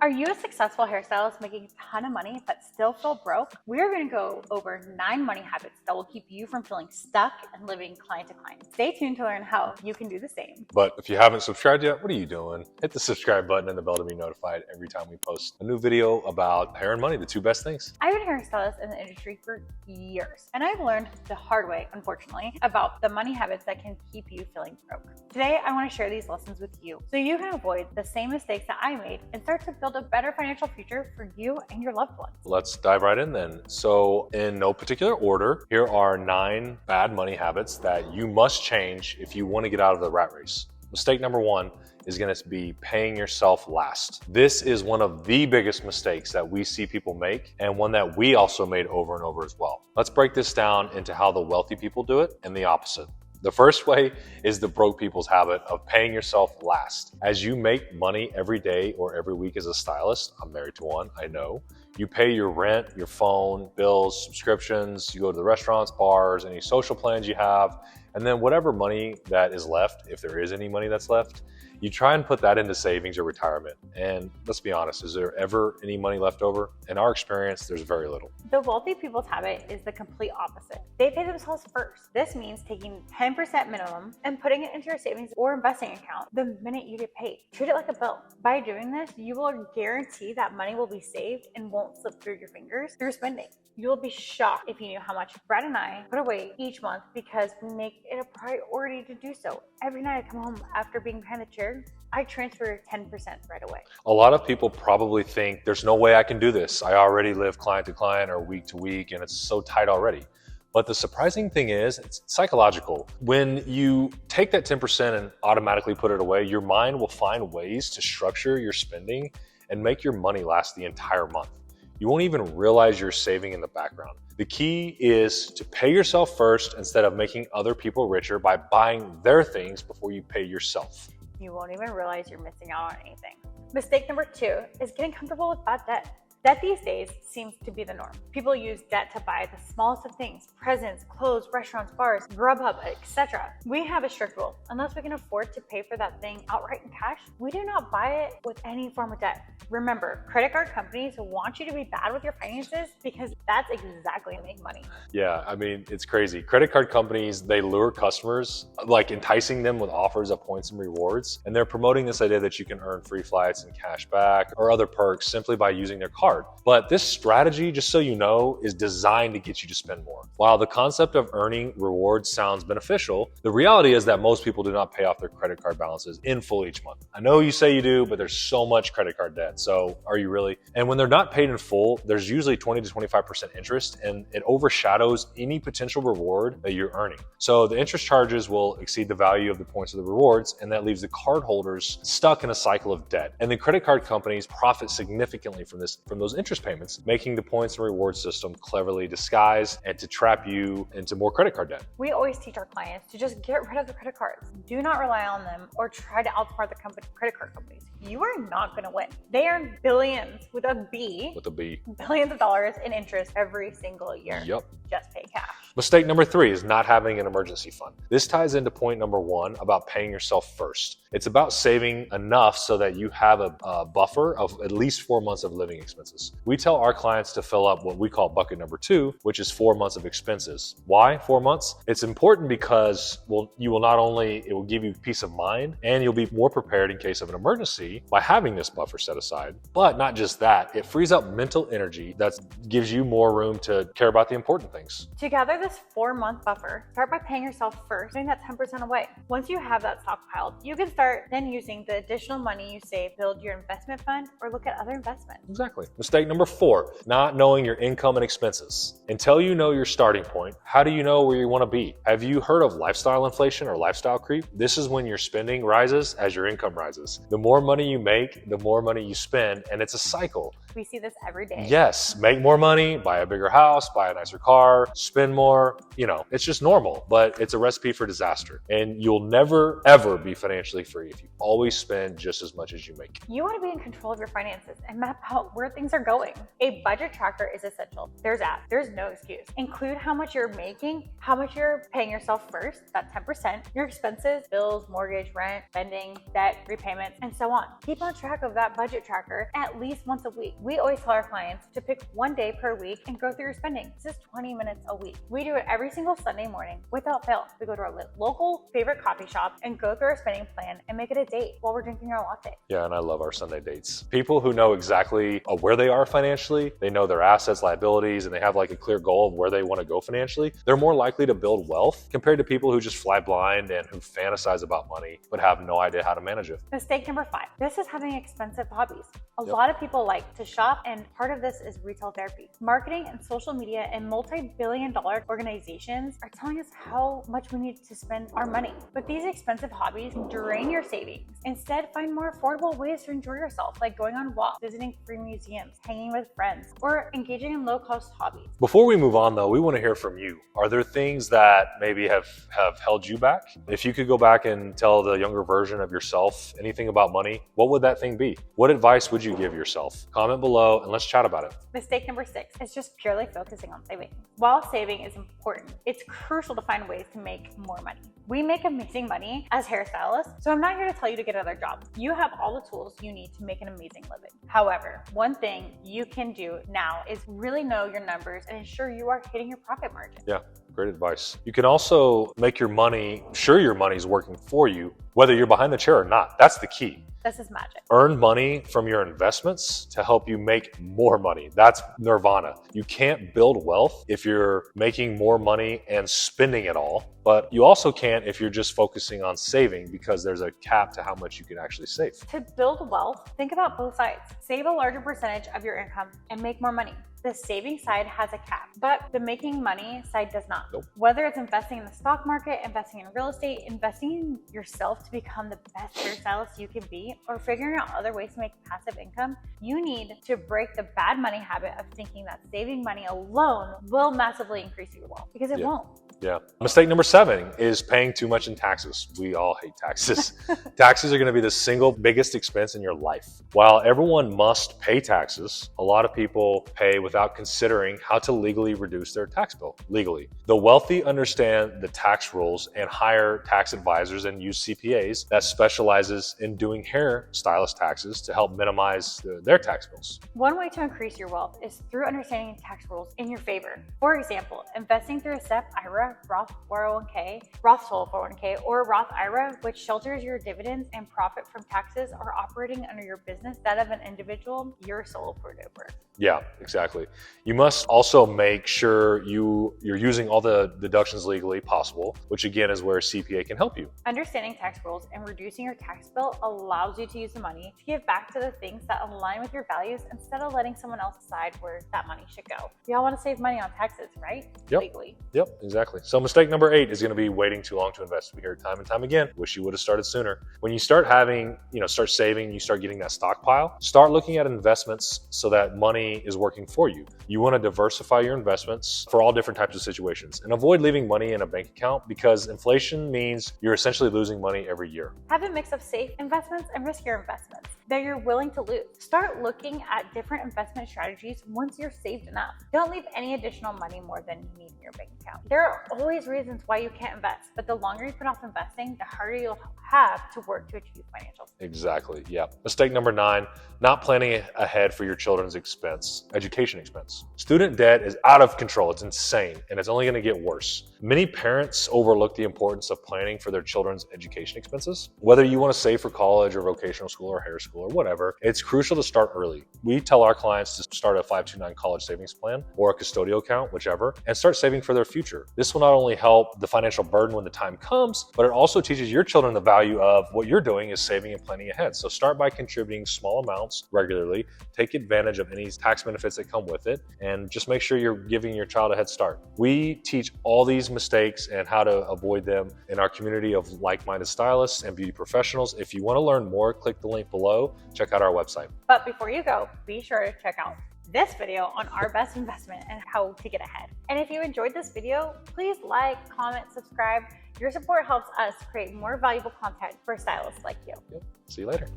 Are you a successful hairstylist making a ton of money but still feel broke? We're going to go over 9 money habits that will keep you from feeling stuck and living client to client. Stay tuned to learn how you can do the same. But if you haven't subscribed yet, what are you doing? Hit the subscribe button and the bell to be notified every time we post a new video about hair and money, the two best things. I've been a hairstylist in the industry for years, and I've learned the hard way, unfortunately, about the money habits that can keep you feeling broke. Today, I want to share these lessons with you so you can avoid the same mistakes that I made and start to build a better financial future for you and your loved ones. Let's dive right in then. So in no particular order, here are 9 bad money habits that you must change if you want to get out of the rat race. Mistake number 1 is going to be paying yourself last. This is one of the biggest mistakes that we see people make, and one that we also made over and over as well. Let's break this down into how the wealthy people do it and the opposite. The first way is the broke people's habit of paying yourself last. As you make money every day or every week as a stylist, I'm married to one, I know, you pay your rent, your phone, bills, subscriptions, you go to the restaurants, bars, any social plans you have, and then whatever money that is left, if there is any money that's left, you try and put that into savings or retirement. And let's be honest, is there ever any money left over? In our experience, there's very little. The wealthy people's habit is the complete opposite. They pay themselves first. This means taking 10% minimum and putting it into your savings or investing account the minute you get paid. Treat it like a bill. By doing this, you will guarantee that money will be saved and won't slip through your fingers through spending. You will be shocked if you knew how much Brad and I put away each month because we make it a priority to do so. Every night I come home after being behind the chair, I transfer 10% right away. A lot of people probably think there's no way I can do this. I already live client to client or week to week and it's so tight already. But the surprising thing is it's psychological. When you take that 10% and automatically put it away, your mind will find ways to structure your spending and make your money last the entire month. You won't even realize you're saving in the background. The key is to pay yourself first instead of making other people richer by buying their things before you pay yourself. You won't even realize you're missing out on anything. Mistake number 2 is getting comfortable with bad debt. Debt these days seems to be the norm. People use debt to buy the smallest of things, presents, clothes, restaurants, bars, Grubhub, etc. We have a strict rule. Unless we can afford to pay for that thing outright in cash, we do not buy it with any form of debt. Remember, credit card companies want you to be bad with your finances because that's exactly how they make money. Yeah, I mean, it's crazy. Credit card companies, they lure customers, like enticing them with offers of points and rewards. And they're promoting this idea that you can earn free flights and cash back or other perks simply by using their card. But this strategy, just so you know, is designed to get you to spend more. While the concept of earning rewards sounds beneficial, the reality is that most people do not pay off their credit card balances in full each month. I know you say you do, but there's so much credit card debt. So are you really? And when they're not paid in full, there's usually 20 to 25% interest, and it overshadows any potential reward that you're earning. So the interest charges will exceed the value of the points of the rewards, and that leaves the card holders stuck in a cycle of debt. And the credit card companies profit significantly from those interest payments, making the points and reward system cleverly disguised and to trap you into more credit card debt. We always teach our clients to just get rid of the credit cards. Do not rely on them or try to outsmart the credit card companies. You are not going to win. They earn billions with a B. With a B. Billions of dollars in interest every single year. Yep. Just pay cash. Mistake number 3 is not having an emergency fund. This ties into point number 1 about paying yourself first. It's about saving enough so that you have a buffer of at least 4 months of living expenses. We tell our clients to fill up what we call bucket number 2, which is 4 months of expenses. Why 4 months? It's important because it will give you peace of mind and you'll be more prepared in case of an emergency by having this buffer set aside. But not just that, it frees up mental energy that gives you more room to care about the important things. To gather this 4-month buffer, start by paying yourself first, putting that 10% away. Once you have that stockpiled, you can start then using the additional money you save, build your investment fund, or look at other investments. Exactly. Mistake number 4, not knowing your income and expenses. Until you know your starting point, how do you know where you want to be? Have you heard of lifestyle inflation or lifestyle creep? This is when your spending rises as your income rises. The more money you make, the more money you spend, and it's a cycle. We see this every day. Yes, make more money, buy a bigger house, buy a nicer car, spend more, more, it's just normal, but it's a recipe for disaster. And you'll never, ever be financially free if you always spend just as much as you make. You want to be in control of your finances and map out where things are going. A budget tracker is essential. There's apps. There's no excuse. Include how much you're making, how much you're paying yourself first, that's 10%, your expenses, bills, mortgage, rent, spending, debt, repayments, and so on. Keep on track of that budget tracker at least once a week. We always tell our clients to pick one day per week and go through your spending. This is 20 minutes a week. We do it every single Sunday morning without fail. We go to our local favorite coffee shop and go through our spending plan and make it a date while we're drinking our latte. Yeah, and I love our Sunday dates. People who know exactly where they are financially, they know their assets, liabilities, and they have like a clear goal of where they want to go financially, they're more likely to build wealth compared to people who just fly blind and who fantasize about money but have no idea how to manage it. Mistake number 5. This is having expensive hobbies. A lot of people like to shop, and part of this is retail therapy. Marketing and social media and multi-billion-dollar organizations are telling us how much we need to spend our money. But these expensive hobbies drain your savings. Instead, find more affordable ways to enjoy yourself, like going on walks, visiting free museums, hanging with friends, or engaging in low-cost hobbies. Before we move on though, we want to hear from you. Are there things that maybe have held you back? If you could go back and tell the younger version of yourself anything about money, what would that thing be? What advice would you give yourself? Comment below and let's chat about it. Mistake number 6 is just purely focusing on saving. While saving is important, it's crucial to find ways to make more money. We make amazing money as hairstylists, so I'm not here to tell you to get another job. You have all the tools you need to make an amazing living. However, one thing you can do now is really know your numbers and ensure you are hitting your profit margin. Yeah, great advice. You can also make your money, sure your money's working for you, whether you're behind the chair or not. That's the key. This is magic. Earn money from your investments to help you make more money. That's nirvana. You can't build wealth if you're making more money and spending it all, but you also can't if you're just focusing on saving, because there's a cap to how much you can actually save. To build wealth, think about both sides. Save a larger percentage of your income and make more money. The saving side has a cap, but the making money side does not. Nope. Whether it's investing in the stock market, investing in real estate, investing in yourself to become the best hairstylist you can be, or figuring out other ways to make passive income, you need to break the bad money habit of thinking that saving money alone will massively increase your wealth, because it won't. Yeah. Mistake number 7 is paying too much in taxes. We all hate taxes. Taxes are going to be the single biggest expense in your life. While everyone must pay taxes, a lot of people pay without considering how to legally reduce their tax bill legally. The wealthy understand the tax rules and hire tax advisors and use CPAs that specializes in doing hairstylist taxes to help minimize their tax bills. One way to increase your wealth is through understanding tax rules in your favor. For example, investing through a SEP IRA, Roth 401k, Roth 401k, or Roth IRA, which shelters your dividends and profit from taxes, are operating under your business, that of an individual, you're solopreneur. Yeah, exactly. You must also make sure you're using all the deductions legally possible, which again is where a CPA can help you. Understanding tax rules and reducing your tax bill allows you to use the money to give back to the things that align with your values instead of letting someone else decide where that money should go. We all want to save money on taxes, right? Yep. Legally. Yep, exactly. So mistake number 8 is going to be waiting too long to invest. We hear it time and time again. Wish you would have started sooner. When you start start saving, you start getting that stockpile, start looking at investments so that money is working for you. You want to diversify your investments for all different types of situations and avoid leaving money in a bank account, because inflation means you're essentially losing money every year. Have a mix of safe investments and riskier investments that you're willing to lose. Start looking at different investment strategies once you're saved enough. Don't leave any additional money more than you need in your bank account. There are always reasons why you can't invest, but the longer you put off investing, the harder you'll have to work to achieve financial freedom. Exactly. Yeah. Mistake number 9, not planning ahead for your children's education expense. Student debt is out of control. It's insane, and it's only going to get worse. Many parents overlook the importance of planning for their children's education expenses. Whether you want to save for college or vocational school or hair school or whatever, it's crucial to start early. We tell our clients to start a 529 college savings plan or a custodial account, whichever, and start saving for their future. This will not only help the financial burden when the time comes, but it also teaches your children the value of what you're doing is saving and planning ahead. So start by contributing small amounts regularly, take advantage of any tax benefits that come with it, and just make sure you're giving your child a head start. We teach all these mistakes and how to avoid them in our community of like-minded stylists and beauty professionals. If you want to learn more, click the link below. Check out our website. But before you go, be sure to check out this video on our best investment and how to get ahead. And if you enjoyed this video, please like, comment, subscribe. Your support helps us create more valuable content for stylists like you. See you later.